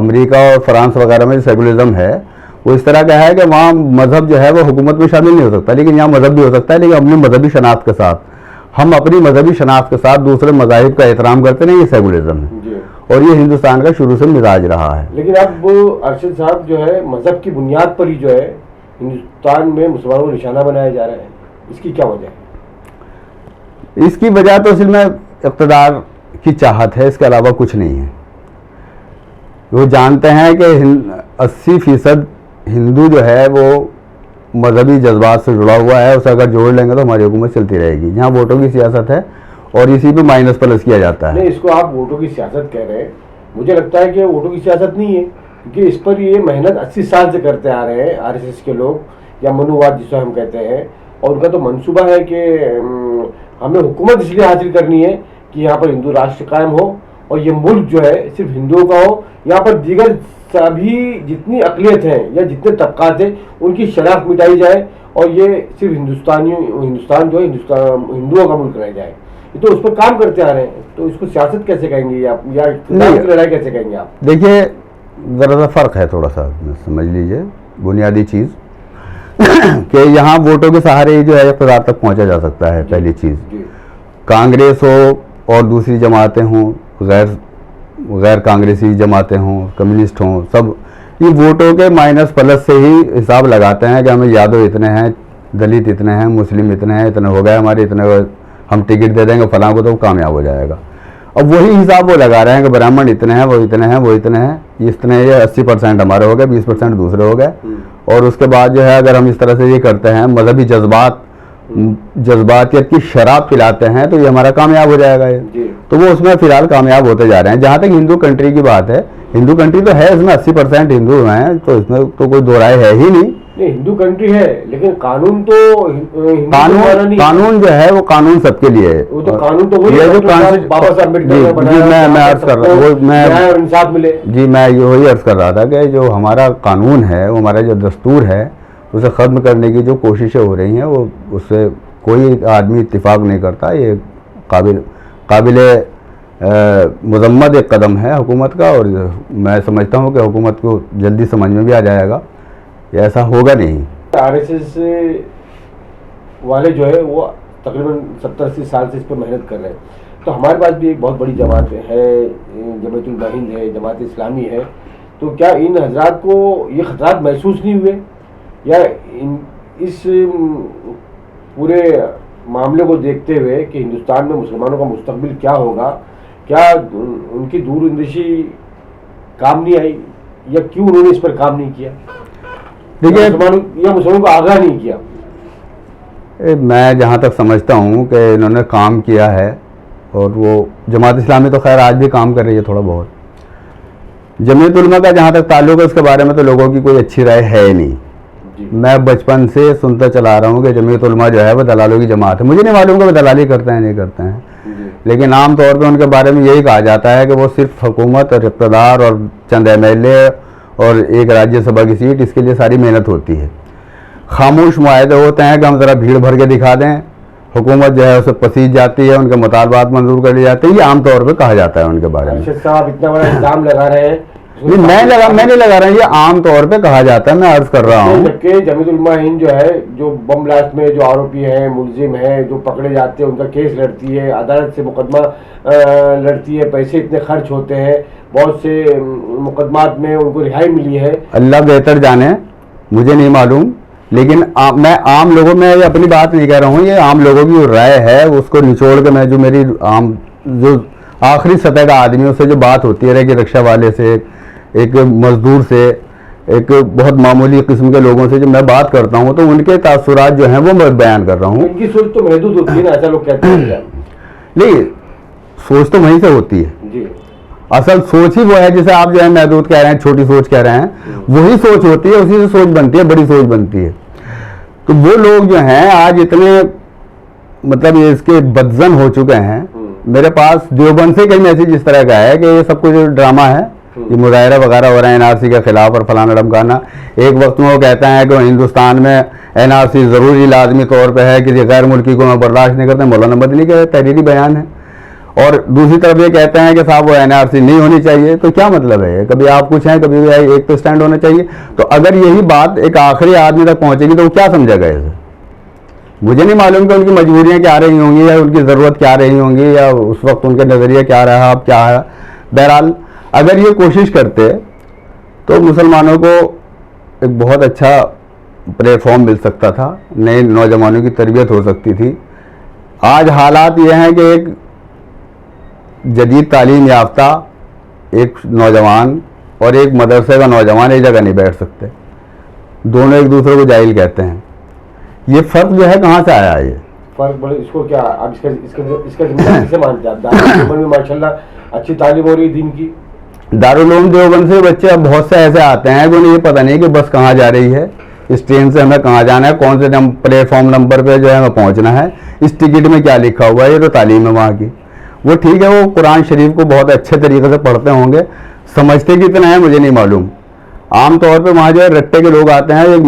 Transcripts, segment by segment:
امریکہ اور فرانس وغیرہ میں سیکولرزم ہے وہ اس طرح کا ہے کہ وہاں مذہب جو ہے وہ حکومت میں شامل نہیں ہو سکتا, لیکن یہاں مذہب بھی ہو سکتا ہے, لیکن اپنی مذہبی شناخت کے ساتھ. ہم اپنی مذہبی شناخت کے ساتھ دوسرے مذاہب کا احترام کرتے ہیں, یہ سیکولرزم ہے اور یہ ہندوستان کا شروع سے مزاج رہا ہے. لیکن اب ارشد صاحب جو ہے مذہب کی بنیاد پر ہی جو ہے ہندوستان میں مسلمانوں کو نشانہ بنایا جا رہا ہے, اس کی کیا وجہ ہے؟ اس کی وجہ تو اصل میں اقتدار کی چاہت ہے, اس کے علاوہ کچھ نہیں ہے. وہ جانتے ہیں کہ 80% ہندو جو ہے وہ مذہبی جذبات سے جڑا ہوا ہے, اسے اگر جوڑ لیں گے تو ہماری حکومت چلتی رہے گی. جہاں ووٹوں کی سیاست ہے اور اسی پہ مائنس پلس کیا جاتا ہے. نہیں, اس کو آپ ووٹوں کی سیاست کہہ رہے ہیں, مجھے لگتا ہے کہ ووٹوں کی سیاست نہیں ہے, کیونکہ اس پر یہ محنت 80 سال سے کرتے آ رہے ہیں RSS کے لوگ یا منوواد جسے ہم کہتے ہیں, اور ان کا تو منصوبہ ہے کہ ہمیں حکومت اس لیے حاصل کرنی ہے کہ یہاں پر ہندو راشٹر قائم ہو اور یہ ملک جو ہے صرف ہندوؤں کا ہو. یہاں پر دیگر سبھی جتنی اقلیت ہیں یا جتنے طبقات ہیں ان کی شناخت مٹائی جائے اور یہ صرف ہندوستان جو ہے ہندوؤں کا ملک رہ جائے. یہ تو اس پر کام کرتے آ رہے ہیں, تو اس کو سیاست کیسے کہیں گے آپ یا لڑائی کیسے کہیں گے آپ؟ دیکھیے ذرا سا فرق ہے, تھوڑا سا سمجھ لیجئے بنیادی چیز کہ یہاں ووٹوں کے سہارے ہی جو ہے اقتدار تک پہنچا جا سکتا ہے. پہلی چیز, کانگریس ہو اور دوسری جماعتیں ہوں, غیر کانگریسی جماعتیں ہوں, کمیونسٹ ہوں, سب یہ ووٹوں کے مائنس پلس سے ہی حساب لگاتے ہیں کہ ہمیں یادو اتنے ہیں, دلت اتنے ہیں, مسلم اتنے ہیں, اتنے ہو گئے ہمارے, اتنے ہم ٹکٹ دے دیں گے فلاں کو تو وہ کامیاب ہو جائے گا. اب وہی حساب وہ لگا رہے ہیں کہ برہمن اتنے ہیں, وہ اتنے ہیں, وہ اتنے ہیں, یہ 80% ہمارے ہو گئے, 20% دوسرے ہو گئے. اور اس کے بعد جو ہے اگر ہم اس طرح سے یہ کرتے ہیں, مذہبی جذباتیت کی شراب پلاتے ہیں, تو یہ ہمارا کامیاب ہو جائے گا. یہ تو وہ اس میں فی الحال کامیاب ہوتے جا رہے ہیں. جہاں تک ہندو کنٹری کی بات ہے, ہندو کنٹری تو ہے, اس میں 80% ہندو ہیں, تو اس میں تو کوئی دو رائے ہے ہی نہیں. ہندو کنٹری ہے لیکن قانون تو قانون جو ہے وہ قانون سب کے لیے ہے. وہ تو قانون تو وہی بابا صاحب امبیڈکر نے بنایا. میں عرض کر رہا ہوں, انصاف ملے. جی میں وہی عرض کر رہا تھا کہ جو ہمارا قانون ہے, وہ ہمارا جو دستور ہے, اسے ختم کرنے کی جو کوششیں ہو رہی ہیں وہ اس سے کوئی آدمی اتفاق نہیں کرتا. یہ قابل مذمت ایک قدم ہے حکومت کا, اور میں سمجھتا ہوں کہ حکومت کو جلدی سمجھ میں بھی آ جائے گا, یہ ایسا ہوگا نہیں. RSS والے جو ہے وہ تقریباً 70-80 سال سے اس پر محنت کر رہے ہیں. تو ہمارے پاس بھی ایک بہت بڑی جماعت ہے, جمعیت علماء ہند ہے, جماعت اسلامی ہے. تو کیا ان حضرات کو یہ خطرات محسوس نہیں ہوئے, یا اس پورے معاملے کو دیکھتے ہوئے کہ ہندوستان میں مسلمانوں کا مستقبل کیا ہوگا, کیا ان کی دور اندیشی کام نہیں آئی, یا کیوں انہوں نے اس پر کام نہیں کیا, دیکھیے یا مسلمانوں کو آگاہ نہیں کیا؟ میں جہاں تک سمجھتا ہوں کہ انہوں نے کام کیا ہے, اور وہ جماعت اسلامی تو خیر آج بھی کام کر رہی ہے تھوڑا بہت. جمعیت علماء کا جہاں تک تعلق ہے اس کے بارے میں تو لوگوں کی کوئی اچھی رائے ہے ہی نہیں. میں بچپن سے سنتا چلا رہا ہوں کہ جمعیت علماء جو ہے وہ دلالوں کی جماعت ہے. مجھے نہیں معلوم کہ وہ دلالی کرتے ہیں نہیں کرتے ہیں, لیکن عام طور پہ ان کے بارے میں یہی کہا جاتا ہے کہ وہ صرف حکومت اور اقتدار اور چند MLA اور ایک راجیہ سبھا کی سیٹ, اس کے لیے ساری محنت ہوتی ہے. خاموش معاہدے ہوتے ہیں کہ ہم ذرا بھیڑ بھر کے دکھا دیں, حکومت جو ہے اسے پسیج جاتی ہے, ان کے مطالبات منظور کر لیے جاتے ہیں. یہ عام طور پہ کہا جاتا ہے ان کے بارے میں. ارشد صاحب اتنا بڑا الزام لگا رہے ہیں. میں نہیں لگا رہا ہوں, یہ عام طور پہ کہا جاتا ہے, میں عرض کر رہا ہوں. جبکہ جمعیت علماء ہند جو ہے, جو بم بلاسٹ میں جو آروپی ہیں, ملزم ہیں, جو پکڑے جاتے ہیں, ان کا کیس لڑتی ہے, عدالت سے مقدمہ لڑتی ہے, پیسے اتنے خرچ ہوتے ہیں, بہت سے مقدمات میں ان کو رہائی ملی ہے. اللہ بہتر جانے, مجھے نہیں معلوم, لیکن میں عام لوگوں میں اپنی بات نہیں کہہ رہا ہوں, یہ عام لوگوں کی رائے ہے. اس کو نچوڑ کے میں جو میری عام جو آخری سطح کا آدمی اس سے جو بات ہوتی ہے کہ رکشہ والے سے, ایک مزدور سے, ایک بہت معمولی قسم کے لوگوں سے جو میں بات کرتا ہوں, تو ان کے تاثرات جو ہیں وہ میں بیان کر رہا ہوں. ان کی سوچ تو محدود ہوتی ہے نا, ایسا لوگ کہتے ہیں. نہیں, سوچ تو وہیں سے ہوتی ہے جی. اصل سوچ ہی وہ ہے جسے آپ جو ہے محدود کہہ رہے ہیں, چھوٹی سوچ کہہ رہے ہیں, وہی سوچ ہوتی ہے, اسی سے سوچ بنتی ہے, بڑی سوچ بنتی ہے. تو وہ لوگ جو ہیں آج اتنے مطلب یہ اس کے بدزن ہو چکے ہیں. میرے پاس دیوبند سے کئی میسیج اس طرح کا ہے کہ یہ سب کچھ ڈرامہ ہے, یہ مظاہرہ وغیرہ ہو رہا ہے NRC کے خلاف اور فلانا ڈمکانا. ایک وقت میں وہ کہتا ہے کہ ہندوستان میں NRC ضروری لازمی طور پہ ہے, کسی غیر ملکی کو میں برداشت نہیں کرتے. مولانا مدنی کا تحریری بیان ہے. اور دوسری طرف یہ کہتے ہیں کہ صاحب وہ NRC نہیں ہونی چاہیے. تو کیا مطلب ہے؟ کبھی آپ کچھ ہیں, کبھی ایک تو اسٹینڈ ہونا چاہیے. تو اگر یہی بات ایک آخری آدمی تک پہنچے گی تو وہ کیا سمجھے گا اسے؟ مجھے نہیں معلوم کہ ان کی مجبوریاں کیا رہی ہوں گی, یا ان کی ضرورت کیا رہی ہوں گی, یا اس وقت ان کا نظریہ کیا رہا, اب کیا ہے. بہرحال اگر یہ کوشش کرتے تو مسلمانوں کو ایک بہت اچھا پلیٹ فارم مل سکتا تھا, نئے نوجوانوں کی تربیت ہو سکتی تھی. آج حالات یہ ہیں کہ ایک جدید تعلیم یافتہ ایک نوجوان اور ایک مدرسے کا نوجوان ایک جگہ نہیں بیٹھ سکتے, دونوں ایک دوسرے کو جاہل کہتے ہیں. یہ فرق جو ہے کہاں سے آیا ہے؟ یہ فرق بڑے اس کو کیا اب اس کا ذمہ کیسے مانتے ہیں؟ دارالعلوم میں ماشاءاللہ اچھی تعلیم ہو رہی ہے دین کی. دارالعلوم دیوبند سے بچے اب بہت سے ایسے آتے ہیں کہ انہیں یہ پتہ نہیں کہ بس کہاں جا رہی ہے, اس ٹرین سے ہمیں کہاں جانا ہے, کون سے پلیٹ فارم نمبر پہ جو ہے ہمیں پہنچنا ہے, اس ٹکٹ میں کیا لکھا ہوا ہے. یہ تو تعلیم ہے وہاں کی. وہ ٹھیک ہے, وہ قرآن شریف کو بہت اچھے طریقے سے پڑھتے ہوں گے, سمجھتے کتنا ہے مجھے نہیں معلوم. عام طور پہ وہاں جو ہے رٹے کے لوگ آتے ہیں, ایک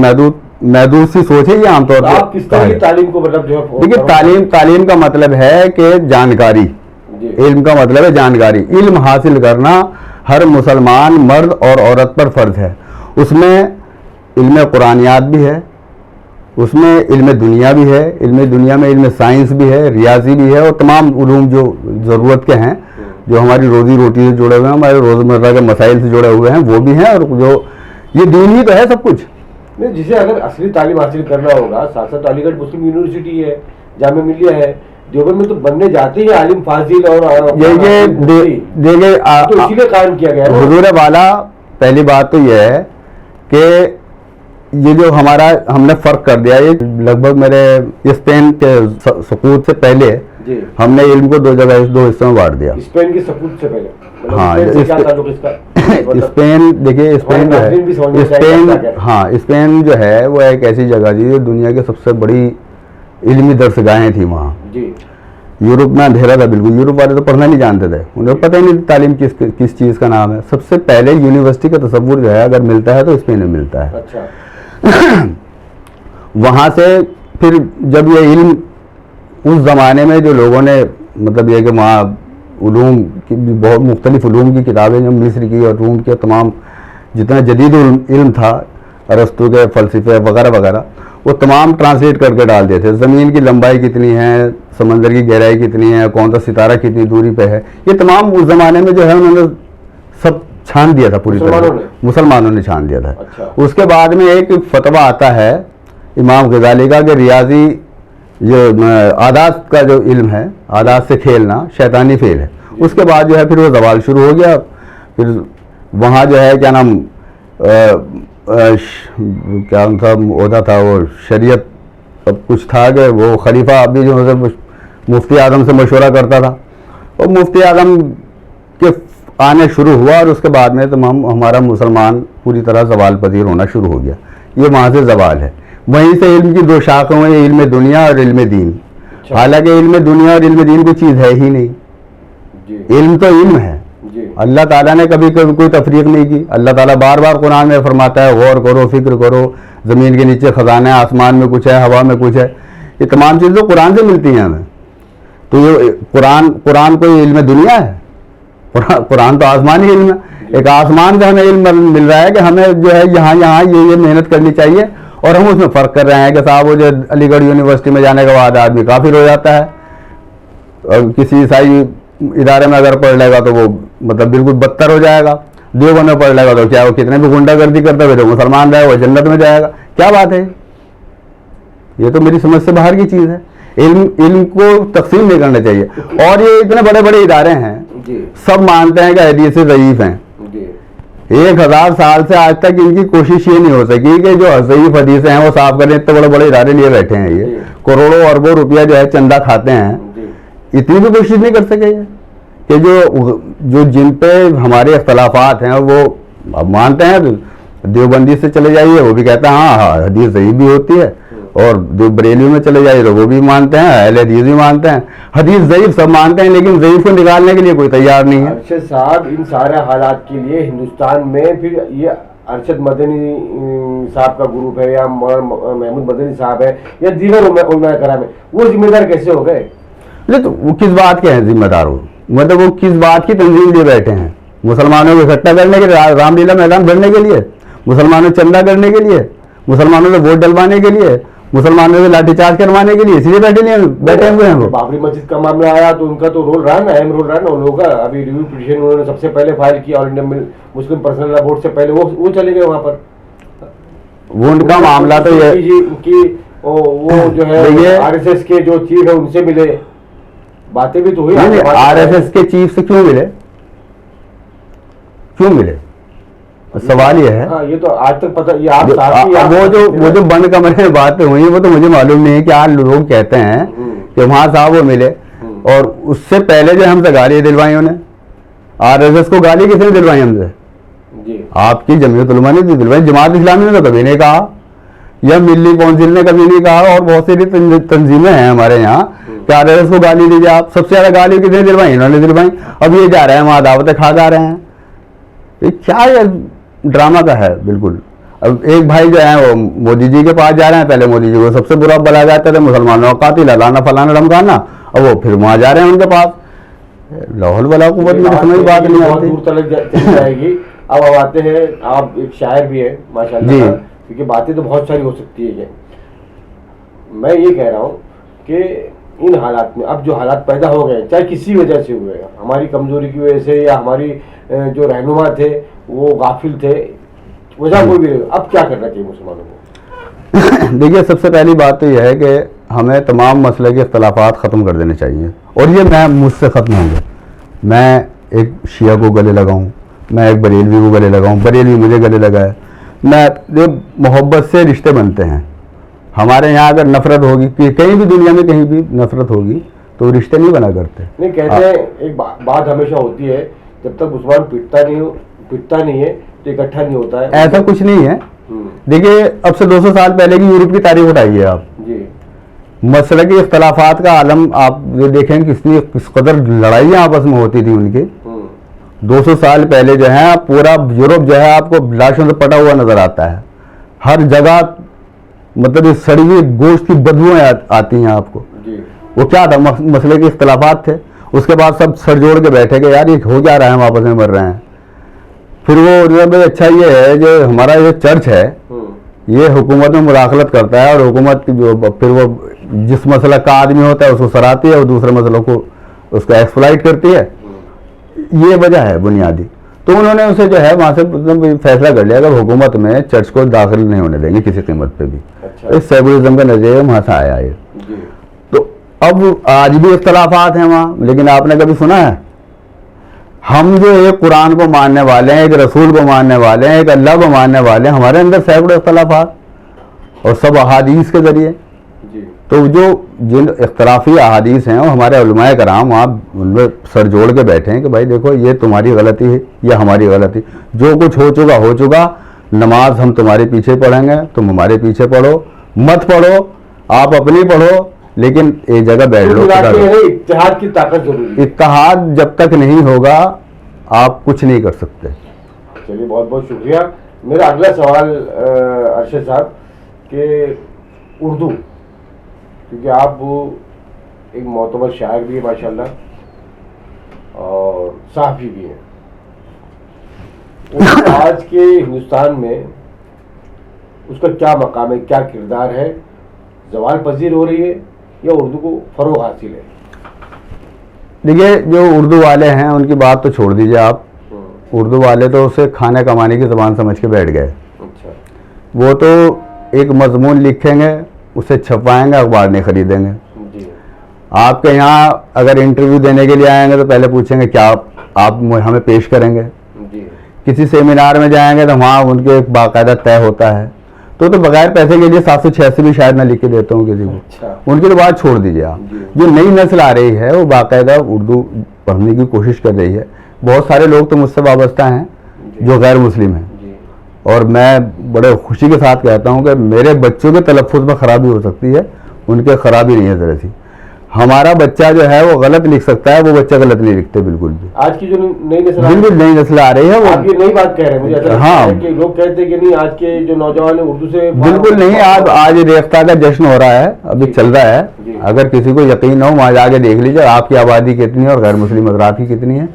محدود سی سوچ ہے یہ عام طور پہ. آپ کس طرح کی تعلیم کو مطلب جو ہے دیکھیے, تعلیم کا مطلب ہے کہ جانکاری, علم کا مطلب ہے جانکاری. علم حاصل کرنا ہر مسلمان مرد اور عورت پر فرض ہے. اس میں علم قرآنیات بھی ہے, اس میں علم دنیا بھی ہے, علم دنیا میں علم سائنس بھی ہے, ریاضی بھی ہے, اور تمام علوم جو ضرورت کے ہیں, جو ہماری روزی روٹی سے جڑے ہوئے ہیں, ہمارے روزمرہ کے مسائل سے جڑے ہوئے ہیں, وہ بھی ہیں. اور جو یہ دین ہی تو ہے سب کچھ. جسے اگر اصلی تعلیم حاصل کرنا ہوگا, ساتھ ساتھ علی گڑھ مسلم یونیورسٹی ہے, جامعہ ملیہ ہے, دیوبند میں تو بننے جاتے ہیں عالم فاضل, اور دیکھیے تو اسی لیے قائم کیا گیا ہے حضور والا. پہلی بات تو یہ ہے کہ یہ جو ہم نے فرق کر دیا, یہ لگ بھگ میرے اسپین کے سقوط سے پہلے ہم نے علم کو دو حصوں میں بانٹ دیا. اسپین کے سقوط سے پہلے؟ ہاں, اسپین دیکھیے, اسپین جو ہے, اسپین جو ہے وہ ایک ایسی جگہ تھی جو دنیا کی سب سے بڑی علمی درسگاہیں تھیں وہاں. یورپ میں اندھیرا تھا بالکل. یورپ والے تو پڑھنا نہیں جانتے تھے, انہیں پتہ ہی نہیں تعلیم کس چیز کا نام ہے. سب سے پہلے یونیورسٹی کا تصور جو ہے اگر ملتا ہے تو اسپین میں ملتا ہے. وہاں سے پھر جب یہ علم اس زمانے میں جو لوگوں نے مطلب یہ کہ وہاں علوم کی بہت مختلف علوم کی کتابیں جو مصر کی اور روم کے تمام جتنا جدید علم تھا, ارسطو کے فلسفے وغیرہ وغیرہ, وہ تمام ٹرانسلیٹ کر کے ڈال دیے تھے. زمین کی لمبائی کتنی ہے, سمندر کی گہرائی کتنی ہے, کون سا ستارہ کتنی دوری پہ ہے, یہ تمام اس زمانے میں جو ہے انہوں نے سب چھان دیا تھا پوری طرح. مسلمانوں نے چھان دیا تھا. اس کے بعد میں ایک فتویٰ آتا ہے امام غزالی کا کہ ریاضی جو عادات کا جو علم ہے, عادات سے کھیلنا شیطانی فعل ہے. اس کے بعد جو ہے پھر وہ زوال شروع ہو گیا. پھر وہاں جو ہے کیا نام کیا ان کا عہدہ تھا, وہ شریعت سب کچھ تھا کہ وہ خلیفہ ابھی جو مفتی اعظم سے مشورہ کرتا تھا, اور مفتی اعظم کے آنے شروع ہوا, اور اس کے بعد میں تمام ہمارا مسلمان پوری طرح زوال پذیر ہونا شروع ہو گیا. یہ وہاں سے زوال ہے. وہیں سے علم کی دو شاخیں ہیں, علم دنیا اور علم دین. حالانکہ علم دنیا اور علم دین کوئی چیز ہے ہی نہیں. علم تو علم ہے. اللہ تعالیٰ نے کبھی کوئی تفریق نہیں کی. اللہ تعالیٰ بار بار قرآن میں فرماتا ہے غور کرو, فکر کرو, زمین کے نیچے خزانہ ہے, آسمان میں کچھ ہے, ہوا میں کچھ ہے. یہ تمام چیزیں قرآن سے ملتی ہیں ہمیں. تو یہ قرآن کوئی علم دنیا ہے؟ قرآن تو آسمانی علم ہے. ایک آسمان سے ہمیں علم مل رہا ہے کہ ہمیں جو ہے یہاں یہ محنت کرنی چاہیے, اور ہم اس میں فرق کر رہے ہیں کہ صاحب وہ جو علی گڑھ یونیورسٹی میں جانے کے بعد آدمی کافر ہو جاتا ہے, اور کسی عیسائی ادارے میں اگر پڑھ لے گا تو وہ مطلب بالکل بدتر ہو جائے گا. دیوبند میں پڑھ لے گا تو کیا وہ کتنے بھی غنڈہ گردی کرتے ہوئے جو مسلمان رہے وہ جنت میں جائے گا. کیا بات ہے؟ یہ تو میری سمجھ سے باہر کی چیز ہے. علم کو تقسیم نہیں کرنا چاہیے. اور یہ اتنے بڑے بڑے ادارے ہیں, سب مانتے ہیں کہ حدیثیں ضعیف ہیں. 1000 سال سے آج تک ان کی کوشش یہ نہیں ہو سکی کہ جو ضعیف حدیثیں ہیں وہ صاف کریں. اتنے بڑے بڑے ادارے لیے بیٹھے ہیں, یہ کروڑوں اربوں روپیہ جو ہے چندہ کھاتے ہیں, اتنی بھی کوشش نہیں کر سکے کہ جو جن پہ ہمارے اختلافات ہیں وہ اب مانتے ہیں. دیوبندی سے چلے جائیے وہ بھی کہتا ہے ہاں حدیث ضعیف بھی ہوتی ہے, اور بریلیوں میں چلے جائیے تو وہ بھی مانتے ہیں, اہل حدیث بھی مانتے ہیں. حدیث ضعیف سب مانتے ہیں, لیکن ضعیف کو نکالنے کے لیے کوئی تیار نہیں ہے. ارشد صاحب, ان سارے حالات کے لیے ہندوستان میں پھر یہ ارشد مدنی صاحب کا گروپ ہے, یا محمود مدنی صاحب ہے, یا دیگر علماء کرام ہے, وہ ذمہ دار کیسے ہو گئے؟ تو وہ کس بات کے ہیں ذمہ دار ہو؟ مطلب وہ کس بات کی تنظیم لیے بیٹھے ہیں؟ مسلمانوں کو اکٹھا کرنے کے لیے، رام لیلا میدان بھرنے کے لیے، مسلمانوں چندہ کرنے کے لیے، مسلمانوں سے ووٹ ڈلوانے کے لیے، مسلمانوں سے لاٹھی چارج کروانے کے لیے، اسی لیے بیٹھے ہوئے ہیں وہ. بابری مسجد کا معاملہ آیا تو ان کا تو رول رہا نا، اہم رول رہا نا ان لوگوں کا. ابھی ریویو پٹیشن انہوں نے سب سے پہلے فائل کیا آل انڈیا مسلم پرسنل لا بورڈ سے پہلے، وہ چلے گئے وہاں پر. وہ ان کا معاملہ تو یہ وہ جو ہے آر ایس ایس کے جو چیف ہے ان سے ملے، باتیں بھی تو ہوئی. آر ایس ایس کے چیف سے کیوں ملے؟ سوال یہ ہے. یہ تو آج تک پتہ، یہ آپ وہ جو بند کمرے میں باتیں ہوئی وہ تو مجھے معلوم نہیں ہے. کہ آج لوگ کہتے ہیں کہ وہاں صاحب وہ ملے، اور اس سے پہلے جو ہم سے گالی دلوائی انہیں. آر ایس ایس کو گالی کس نے دلوائی ہم سے؟ آپ کی جمعیت علماء نے دلوائی. جماعت اسلامی نے تو کبھی نہیں کہا، یا ملی کونسل نے کبھی نہیں کہا، اور بہت سی تنظیمیں ہیں ہمارے یہاں کہ آر ایس ایس کو گالی دیجیے آپ. سب سے زیادہ گالی کس نے دلوائی؟ انہوں نے دلوائی. اب یہ جا رہے ہیں وہاں دعوتیں کھا جا رہے ہیں. یہ کیا ڈرامہ کا ہے بالکل. اب ایک بھائی جو ہیں وہ مودی جی کے پاس جا رہے ہیں. پہلے مودی جی کو سب سے برا بلا جاتا تھا، مسلمانوں کا قاتل، الانا فلانا ڈھمکانا. اب وہ پھر وہاں جا رہے ہیں ان کے پاس. لاہور والا قوت میں سمجھ بات نہیں آتی. دور تک جائے گی. اب آتے ہیں، آپ ایک شاعر بھی ہیں ماشاء اللہ، کیونکہ باتیں تو بہت ساری ہو سکتی ہے. میں یہ کہہ رہا ہوں کہ ان حالات میں اب جو حالات پیدا ہو گئے، چاہے کسی وجہ سے ہوئے، ہماری کمزوری کی وجہ سے یا ہماری جو رہنما تھے وہ غافل تھے، وجہ کوئی بھی نہیں، اب کیا کرنا چاہیے مسلمانوں کو؟ دیکھیے، سب سے پہلی بات تو یہ ہے کہ ہمیں تمام مسئلے کے اختلافات ختم کر دینے چاہیے، اور یہ میں مجھ سے ختم ہوں گے. میں ایک شیعہ کو گلے لگاؤں، میں ایک بریلوی کو گلے لگاؤں، بریلوی مجھے گلے لگائے. میں محبت سے رشتے بنتے ہیں. ہمارے یہاں اگر نفرت ہوگی، کہیں بھی دنیا میں کہیں بھی نفرت ہوگی تو رشتے نہیں بنا کرتے. نہیں، کہتے ہیں ایک بات ہمیشہ ہوتی ہے، جب تک مسلمان پٹتا نہیں ہے تو اکٹھا نہیں ہوتا ہے. ایسا کچھ نہیں ہے. دیکھیے، اب سے 200 سال پہلے کی یورپ کی تاریخ اٹھائیے آپ. مسلکی اختلافات کا عالم آپ دیکھیں کس قدر لڑائیاں آپس میں ہوتی تھی ان کی. 200 سال پہلے جو ہے پورا یورپ جو ہے آپ کو لاشوں سے پٹا ہوا نظر آتا ہے. ہر جگہ مطلب اس سڑی ہوئی گوشت کی بدبوئیں آتی ہیں آپ کو. وہ کیا تھا؟ مسئلے کے اختلافات تھے. اس کے بعد سب سر جوڑ کے بیٹھے کہ یار یہ ہو کیا رہا ہے، ہم آپس میں مر رہے ہیں. پھر وہ اچھا یہ ہے جو ہمارا یہ چرچ ہے یہ حکومت میں مداخلت کرتا ہے، اور حکومت پھر وہ جس مسئلہ کا آدمی ہوتا ہے اس کو سراتی ہے اور دوسرے مسئلوں کو اس کا ایکسپلائٹ کرتی ہے. یہ وجہ ہے بنیادی. تو انہوں نے اسے جو ہے وہاں سے فیصلہ کر لیا کہ حکومت میں چرچ کو داخل نہیں ہونے دیں گے کسی قیمت پہ بھی. اس سیکولرزم کا نظریہ وہاں سے آیا ہے. تو اب آج بھی اختلافات ہیں وہاں، لیکن آپ نے کبھی سنا ہے ہم جو ایک قرآن کو ماننے والے ہیں، ایک رسول کو ماننے والے ہیں، ایک اللہ کو ماننے والے ہیں، ہمارے اندر سینکڑوں اختلافات اور سب احادیث کے ذریعے. تو جن اختلافی احادیث ہیں وہ ہمارے علماء کرام آپ ان میں سر جوڑ کے بیٹھے ہیں کہ بھائی دیکھو یہ تمہاری غلطی ہے، یہ ہماری غلطی. جو کچھ ہو چکا. نماز ہم تمہارے پیچھے پڑھیں گے، تم ہمارے پیچھے پڑھو، مت پڑھو، آپ اپنی پڑھو، لیکن ایک جگہ بیٹھ لو. اتحاد کی طاقت ضروری ہے. اتحاد جب تک نہیں ہوگا آپ کچھ نہیں کر سکتے. چلیے، بہت بہت شکریہ. میرا اگلا سوال ارشد صاحب کہ اردو، کیونکہ آپ ایک معتبر شاعر بھی ہیں ماشاءاللہ اور صحافی بھی ہیں، آج کے ہندوستان میں اس کا کیا مقام ہے، کیا کردار ہے؟ زوال پذیر ہو رہی ہے یا اردو کو فروغ حاصل ہے؟ دیکھیے، جو اردو والے ہیں ان کی بات تو چھوڑ دیجیے آپ. اردو والے تو اسے کھانے کمانے کی زبان سمجھ کے بیٹھ گئے. وہ تو ایک مضمون لکھیں گے، اسے چھپائیں گے، اخبار نہیں خریدیں گے. آپ کے یہاں اگر انٹرویو دینے کے لیے آئیں گے تو پہلے پوچھیں گے کیا آپ ہمیں پیش کریں گے. کسی سیمینار میں جائیں گے تو وہاں ان کے ایک باقاعدہ طے ہوتا ہے. تو بغیر پیسے کے لیے 786 بھی شاید میں لکھ کے دیتا ہوں کسی کو. ان کی تو بات چھوڑ دیجیے آپ. جو نئی نسل آ رہی ہے وہ باقاعدہ اردو پڑھنے کی کوشش کر رہی ہے. بہت سارے لوگ تو مجھ سے وابستہ ہیں جو غیر مسلم ہیں، اور میں بڑے خوشی کے ساتھ کہتا ہوں کہ میرے بچوں کے تلفظ میں خرابی ہو سکتی ہے، ان کے خرابی نہیں ہے ذرا سی. ہمارا بچہ جو ہے وہ غلط لکھ سکتا ہے, وہ بچہ غلط نہیں لکھتے بالکل بھی. آج کی جو نئی نسل بالکل نئی نسل آ رہی ہے وہ آپ یہ نئی بات کہہ رہے ہیں, مجھے ایسا لگتا ہاں ہے کہ لوگ کہتے ہیں کہ نہیں آج کے جو نوجوان ہیں اردو سے بالکل نہیں. آج ریختہ کا جشن ہو رہا ہے, ابھی چل رہا ہے. اگر کسی کو یقین نہ ہو وہاں جا کے دیکھ لیجیے آپ کی آبادی کتنی ہے اور غیر مسلم حضرات کی کتنی ہے.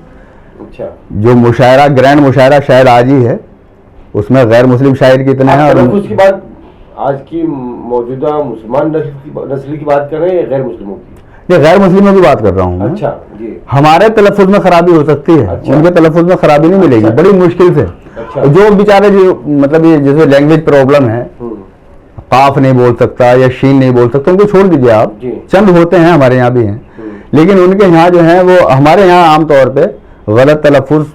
اچھا, جو مشاعرہ گرینڈ مشاعرہ شاید آج ہی ہے, اس میں غیر مسلم شاعر کتنے ہیں. اور اس کی بات آج کی موجودہ مسلمان نسل کی بات کر رہے ہیں یا غیر مسلموں کی؟ یہ غیر مسلموں کی بات کر رہا ہوں. اچھا جی. ہمارے تلفظ میں خرابی ہو سکتی ہے, ان کے تلفظ میں خرابی نہیں ملے گی بڑی مشکل سے. جو بیچارے مطلب یہ جیسے لینگویج پرابلم ہے, قاف نہیں بول سکتا یا شین نہیں بول سکتا, ان کو چھوڑ دیجیے آپ. چند ہوتے ہیں ہمارے یہاں بھی ہیں, لیکن ان کے یہاں جو ہیں وہ ہمارے یہاں عام طور پہ غلط تلفظ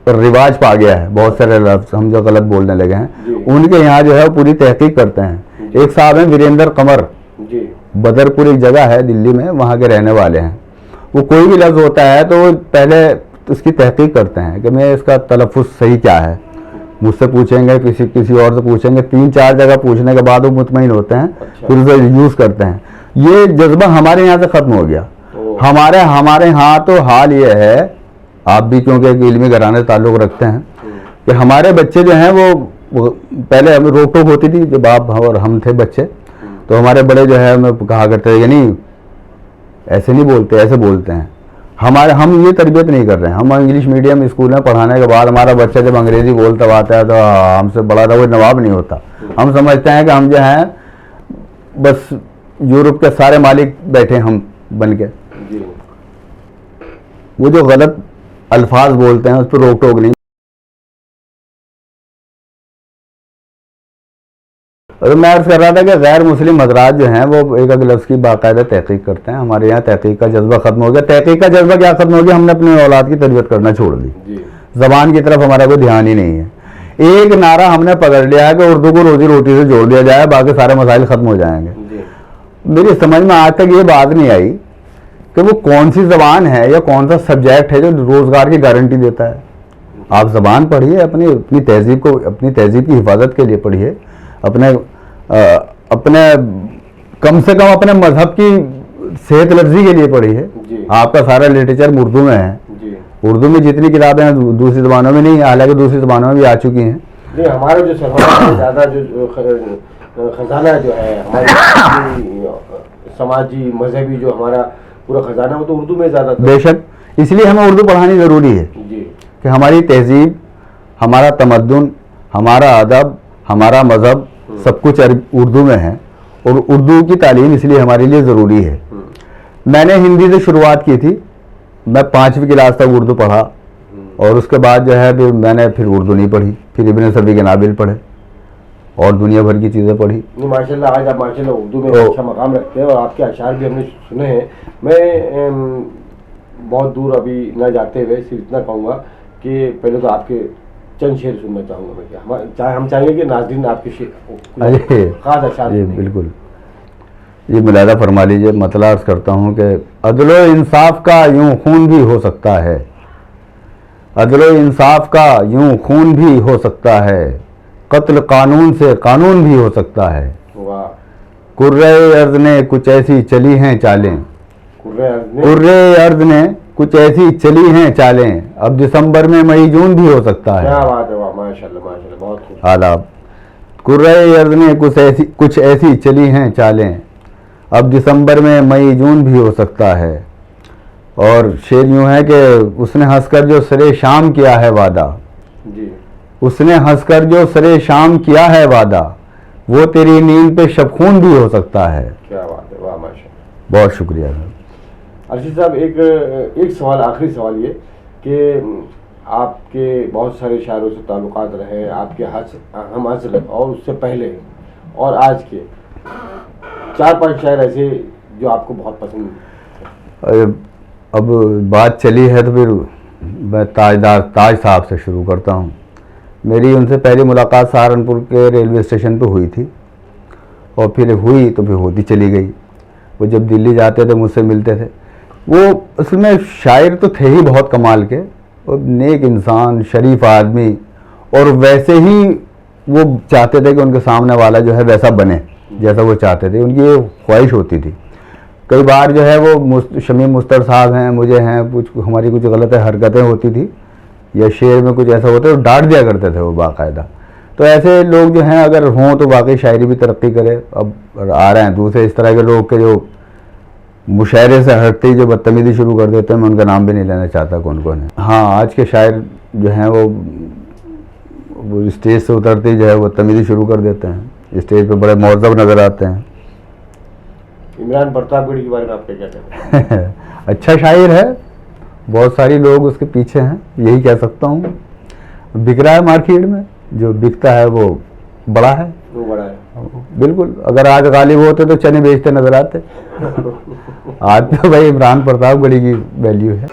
رواج پا گیا ہے. بہت سارے لفظ ہم جو غلط بولنے لگے ہیں, ان کے یہاں جو ہے پوری تحقیق کرتے ہیں. ایک صاحب ہیں وریندر قمر, بدرپور ایک جگہ ہے دلی میں, وہاں کے رہنے والے ہیں. وہ کوئی بھی لفظ ہوتا ہے تو وہ پہلے اس کی تحقیق کرتے ہیں کہ میں اس کا تلفظ صحیح کیا ہے. مجھ سے پوچھیں گے, کسی اور سے پوچھیں گے, 3-4 جگہ پوچھنے کے بعد وہ مطمئن ہوتے ہیں, پھر اسے یوز کرتے ہیں. یہ جذبہ ہمارے یہاں سے ختم ہو گیا. ہمارے ہاں تو حال یہ ہے, آپ بھی کیونکہ ایک علمی گھرانے سے تعلق رکھتے ہیں, کہ ہمارے بچے جو ہیں وہ پہلے ہمیں روک ٹوک ہوتی تھی جب آپ اور ہم تھے بچے, تو ہمارے بڑے جو ہے ہمیں کہا کرتے ہیں یعنی ایسے نہیں بولتے, ایسے بولتے ہیں. ہم یہ تربیت نہیں کر رہے ہیں. ہم انگلش میڈیم اسکول میں پڑھانے کے بعد ہمارا بچہ جب انگریزی بولتا آتا ہے تو ہم سے بڑا کوئی نواب نہیں ہوتا. ہم سمجھتے ہیں کہ ہم جو ہیں بس یورپ کے سارے مالک بیٹھے ہم بن کے. وہ جو غلط الفاظ بولتے ہیں اس پہ روک ٹوک نہیں. اور میں عرض کر رہا تھا کہ غیر مسلم حضرات جو ہیں وہ ایک ایک لفظ کی باقاعدہ تحقیق کرتے ہیں. ہمارے یہاں تحقیق کا جذبہ ختم ہو گیا. تحقیق کا جذبہ کیا ختم ہو گیا, ہم نے اپنے اولاد کی تربیت کرنا چھوڑ دی. زبان کی طرف ہمارا کوئی دھیان ہی نہیں ہے. ایک نعرہ ہم نے پکڑ لیا ہے کہ اردو کو روزی روٹی سے جوڑ دیا جائے, باقی سارے مسائل ختم ہو جائیں گے. میری سمجھ میں آج تک یہ بات نہیں آئی کہ وہ کون سی زبان ہے یا کون سا سبجیکٹ ہے جو روزگار کی گارنٹی دیتا ہے. آپ زبان پڑھیے, اپنی تہذیب کی حفاظت کے لیے پڑھیے, اپنے کم سے کم اپنے مذہب کی صحت لفظی کے لیے پڑھیے. آپ کا سارا لٹریچر اردو میں ہے. اردو میں جتنی کتابیں ہیں دوسری زبانوں میں نہیں ہیں, حالانکہ دوسری زبانوں میں بھی آ چکی ہیں. ہمارا جو زیادہ جو خزانہ جو ہے ہماری سماجی مذہبی جو ہمارا پورا خزانہ وہ تو اردو میں زیادہ. بے شک, اس لیے ہمیں اردو پڑھانی ضروری ہے کہ ہماری تہذیب, ہمارا تمدن, ہمارا ادب, ہمارا مذہب سب کچھ اردو میں ہے, اور اردو کی تعلیم اس لیے ہمارے لیے ضروری ہے. میں نے ہندی سے شروعات کی تھی, میں 5ویں کلاس تک اردو پڑھا, اور اس کے بعد جو ہے میں نے پھر اردو نہیں پڑھی, پھر ابن صفی کے ناول پڑھے اور دنیا بھر کی چیزیں پڑھی. ماشاء اللہ آج آپ ماشاء اللہ اردو میں اچھا مقام رکھتے ہیں, اور آپ کے اشعار بھی ہم نے سنے ہیں. میں بہت دور ابھی نہ جاتے ہوئے صرف اتنا کہوں گا کہ پہلے تو آپ کے چند شعر سننا چاہوں گا میں. ہم چاہیں گے کہ ناظرین آپ کے خاص اشعار. بالکل, یہ ملاحظہ فرما لیجیے. مطلع عرض کرتا ہوں کہ عدل و انصاف کا یوں خون بھی ہو سکتا ہے, عدل و انصاف کا یوں خون بھی ہو سکتا ہے, قتل قانون سے قانون بھی ہو سکتا ہے. کرۂ ارض نے کچھ ایسی چلی ہیں چالیں, کرۂ ارض نے کچھ ایسی چلی ہیں چالیں, اب دسمبر میں مئی جون بھی ہو سکتا ہے. کیا بات ہے, ماشاء اللہ ماشاء اللہ, بہت خوب. اعلیٰ. کرۂ ارض نے کچھ ایسی چلی ہیں چالیں, اب دسمبر میں مئی جون بھی ہو سکتا ہے. اور شعر یوں ہے کہ اس نے ہنس کر جو سرے شام کیا ہے وعدہ, اس نے ہنس کر جو سرے شام کیا ہے وعدہ, وہ تیری نیند پہ شب خون بھی ہو سکتا ہے. کیا بات ہے, واہ ماشاء اللہ. بہت شکریہ. ارشد صاحب, ایک سوال, آخری سوال یہ کہ آپ کے بہت سارے شاعروں سے تعلقات رہے, آپ کے ہم عصر اور اس سے پہلے اور آج کے 4-5 شاعر ایسے جو آپ کو بہت پسند ہیں. اب بات چلی ہے تو پھر میں تاج صاحب سے شروع کرتا ہوں. میری ان سے پہلی ملاقات سہارنپور کے ریلوے اسٹیشن پہ ہوئی تھی, اور پھر ہوئی تو پھر ہوتی چلی گئی. وہ جب دلی جاتے تھے مجھ سے ملتے تھے. وہ اصل میں شاعر تو تھے ہی بہت کمال کے, اور نیک انسان, شریف آدمی, اور ویسے ہی وہ چاہتے تھے کہ ان کے سامنے والا جو ہے ویسا بنے جیسا وہ چاہتے تھے. ان کی یہ خواہش ہوتی تھی. کئی بار جو ہے وہ شمیم مستر صاحب ہیں، مجھے ہیں، کچھ ہماری کچھ غلط حرکتیں ہوتی تھی یا شعر میں کچھ ایسا ہوتا ہے تو ڈانٹ دیا کرتے تھے وہ باقاعدہ. تو ایسے لوگ جو ہیں اگر ہوں تو واقعی شاعری بھی ترقی کرے. اب آ رہے ہیں دوسرے اس طرح کے لوگ کہ جو مشاعرے سے ہٹتے ہی جو بدتمیزی شروع کر دیتے ہیں. میں ان کا نام بھی نہیں لینا چاہتا کون کون ہے. ہاں آج کے شاعر جو ہیں وہ اسٹیج سے اترتے ہی جو ہے وہ بدتمیزی شروع کر دیتے ہیں. اسٹیج پہ بڑے مہذب نظر آتے ہیں. عمران پرتاپ گڑھی کے بارے میں آپ کا کیا کہتے ہیں؟ اچھا شاعر ہے، بہت ساری لوگ اس کے پیچھے ہیں، یہی کہہ سکتا ہوں. بک رہا ہے مارکیٹ میں، جو بکتا ہے وہ بڑا ہے. وہ بڑا ہے بالکل. اگر آج غالب ہوتے تو چنے بیچتے نظر آتے. آج تو بھائی عمران پرتاپ گڑھی کی ویلیو ہے.